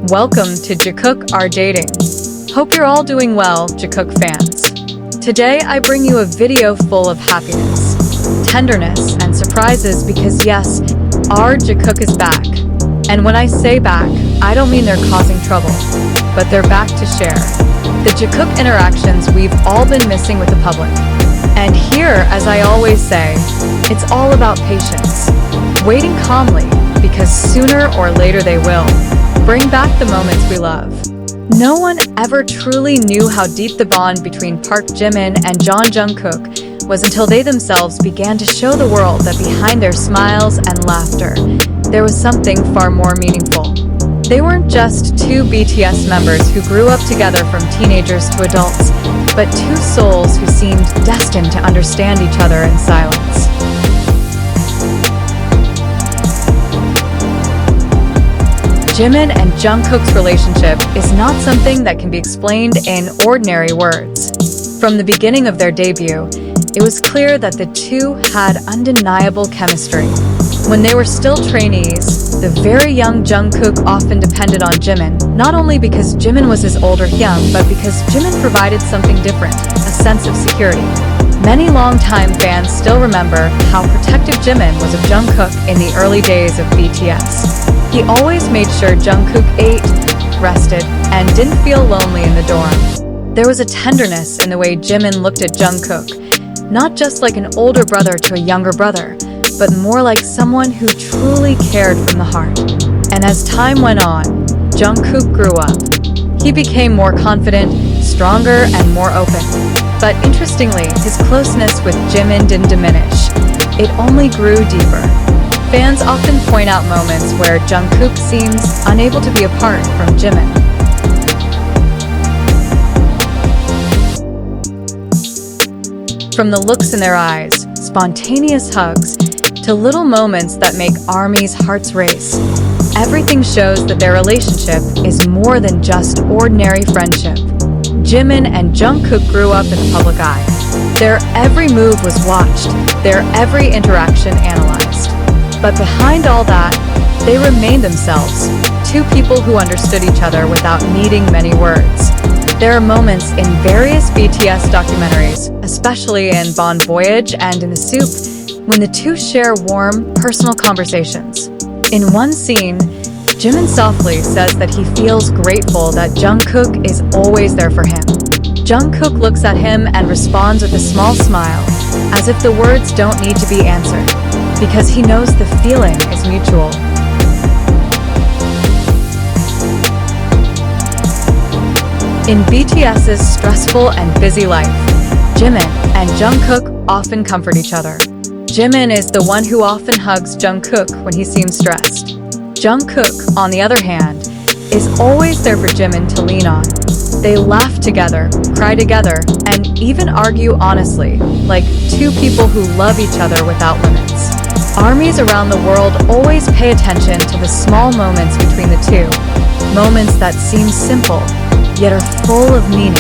Welcome to Jikook Are Dating. Hope you're all doing well, Jikook fans. Today I bring you a video full of happiness, tenderness, and surprises because yes, our Jikook is back. And when I say back, I don't mean they're causing trouble, but they're back to share the Jikook interactions we've all been missing with the public. And here, as I always say, it's all about patience, waiting calmly, because sooner or later they will bring back the moments we love. No one ever truly knew how deep the bond between Park Jimin and Jungkook was until they themselves began to show the world that behind their smiles and laughter, there was something far more meaningful. They weren't just two BTS members who grew up together from teenagers to adults, but two souls who seemed destined to understand each other in silence. Jimin and Jungkook's relationship is not something that can be explained in ordinary words. From the beginning of their debut, it was clear that the two had undeniable chemistry. When they were still trainees, the very young Jungkook often depended on Jimin, not only because Jimin was his older young, but because Jimin provided something different, a sense of security. Many longtime fans still remember how protective Jimin was of Jungkook in the early days of BTS. He always made sure Jungkook ate, rested, and didn't feel lonely in the dorm. There was a tenderness in the way Jimin looked at Jungkook, not just like an older brother to a younger brother, but more like someone who truly cared from the heart. And as time went on, Jungkook grew up. He became more confident, stronger, and more open. But interestingly, his closeness with Jimin didn't diminish. It only grew deeper. Fans often point out moments where Jungkook seems unable to be apart from Jimin. From the looks in their eyes, spontaneous hugs, to little moments that make ARMY's hearts race, everything shows that their relationship is more than just ordinary friendship. Jimin and Jungkook grew up in the public eye. Their every move was watched, their every interaction analyzed. But behind all that, they remained themselves, two people who understood each other without needing many words. There are moments in various BTS documentaries, especially in Bon Voyage and in The Soup, when the two share warm, personal conversations. In one scene, Jimin softly says that he feels grateful that Jungkook is always there for him. Jungkook looks at him and responds with a small smile, as if the words don't need to be answered, because he knows the feeling is mutual. In BTS's stressful and busy life, Jimin and Jungkook often comfort each other. Jimin is the one who often hugs Jungkook when he seems stressed. Jungkook, on the other hand, is always there for Jimin to lean on. They laugh together, cry together, and even argue honestly, like two people who love each other without limits. ARMYs around the world always pay attention to the small moments between the two, moments that seem simple, yet are full of meaning.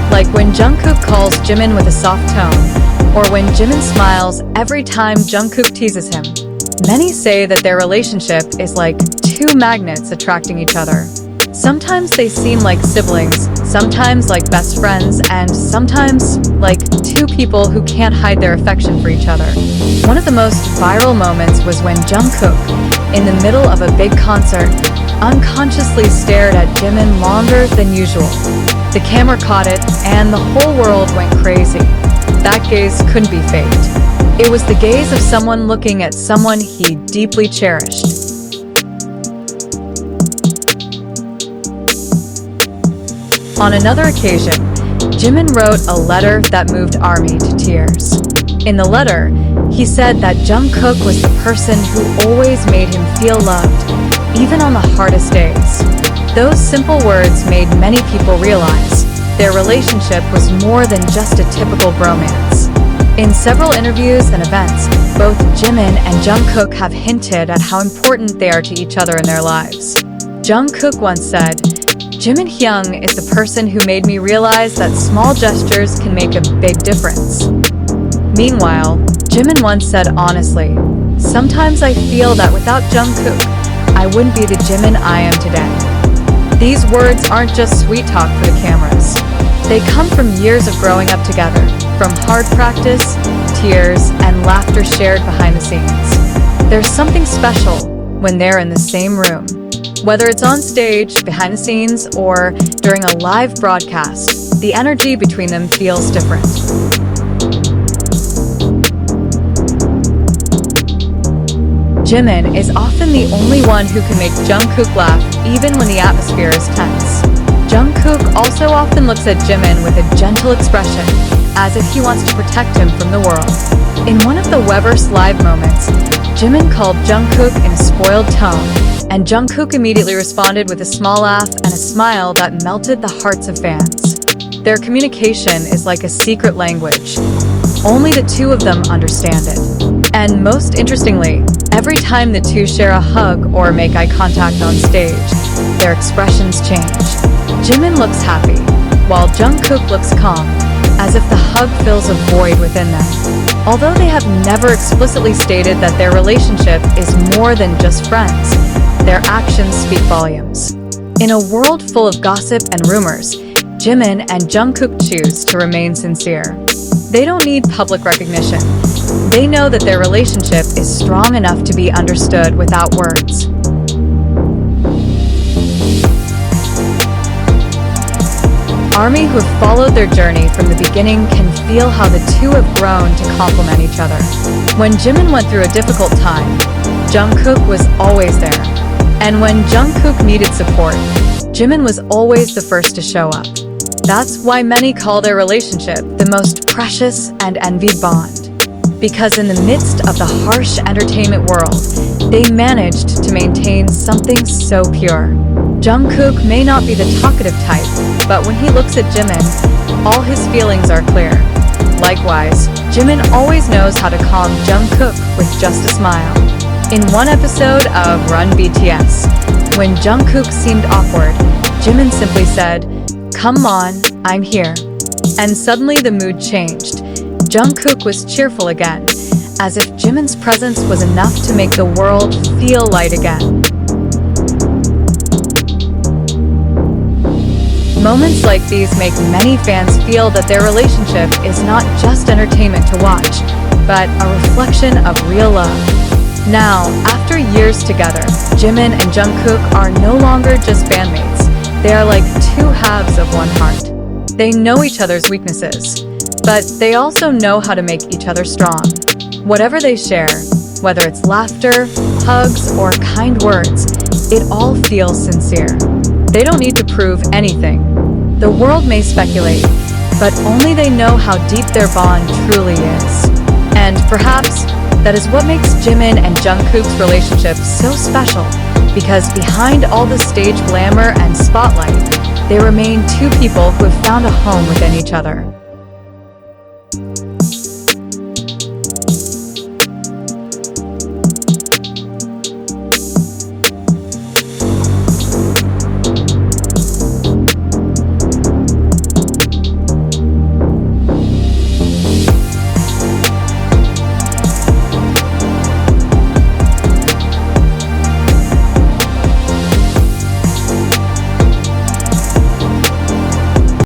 Like when Jungkook calls Jimin with a soft tone, or when Jimin smiles every time Jungkook teases him. Many say that their relationship is like two magnets attracting each other. Sometimes they seem like siblings, sometimes like best friends, and sometimes like two people who can't hide their affection for each other. One of the most viral moments was when Jungkook, in the middle of a big concert, unconsciously stared at Jimin longer than usual. The camera caught it, and the whole world went crazy. That gaze couldn't be faked. It was the gaze of someone looking at someone he deeply cherished. On another occasion, Jimin wrote a letter that moved ARMY to tears. In the letter, he said that Jungkook was the person who always made him feel loved, even on the hardest days. Those simple words made many people realize their relationship was more than just a typical bromance. In several interviews and events, both Jimin and Jungkook have hinted at how important they are to each other in their lives. Jungkook once said, "Jimin Hyung is the person who made me realize that small gestures can make a big difference." Meanwhile, Jimin once said honestly, "Sometimes I feel that without Jungkook, I wouldn't be the Jimin I am today." These words aren't just sweet talk for the cameras. They come from years of growing up together, from hard practice, tears, and laughter shared behind the scenes. There's something special when they're in the same room. Whether it's on stage, behind the scenes, or during a live broadcast, the energy between them feels different. Jimin is often the only one who can make Jungkook laugh even when the atmosphere is tense. Jungkook also often looks at Jimin with a gentle expression, as if he wants to protect him from the world. In one of the Weverse live moments, Jimin called Jungkook in a spoiled tone, and Jungkook immediately responded with a small laugh and a smile that melted the hearts of fans. Their communication is like a secret language. Only the two of them understand it. And most interestingly, every time the two share a hug or make eye contact on stage, their expressions change. Jimin looks happy, while Jungkook looks calm, as if the hug fills a void within them. Although they have never explicitly stated that their relationship is more than just friends, their actions speak volumes. In a world full of gossip and rumors, Jimin and Jungkook choose to remain sincere. They don't need public recognition. They know that their relationship is strong enough to be understood without words. ARMY who have followed their journey from the beginning can feel how the two have grown to complement each other. When Jimin went through a difficult time, Jungkook was always there. And when Jungkook needed support, Jimin was always the first to show up. That's why many call their relationship the most precious and envied bond. Because in the midst of the harsh entertainment world, they managed to maintain something so pure. Jungkook may not be the talkative type, but when he looks at Jimin, all his feelings are clear. Likewise, Jimin always knows how to calm Jungkook with just a smile. In one episode of Run BTS, when Jungkook seemed awkward, Jimin simply said, "Come on, I'm here." And suddenly the mood changed. Jungkook was cheerful again, as if Jimin's presence was enough to make the world feel light again. Moments like these make many fans feel that their relationship is not just entertainment to watch, but a reflection of real love. Now, after years together, Jimin and Jungkook are no longer just bandmates. They are like two halves of one heart. They know each other's weaknesses, but they also know how to make each other strong. Whatever they share, whether it's laughter, hugs, or kind words, it all feels sincere. They don't need to prove anything. The world may speculate, but only they know how deep their bond truly is. And perhaps that is what makes Jimin and Jungkook's relationship so special, because behind all the stage glamour and spotlight, they remain two people who have found a home within each other.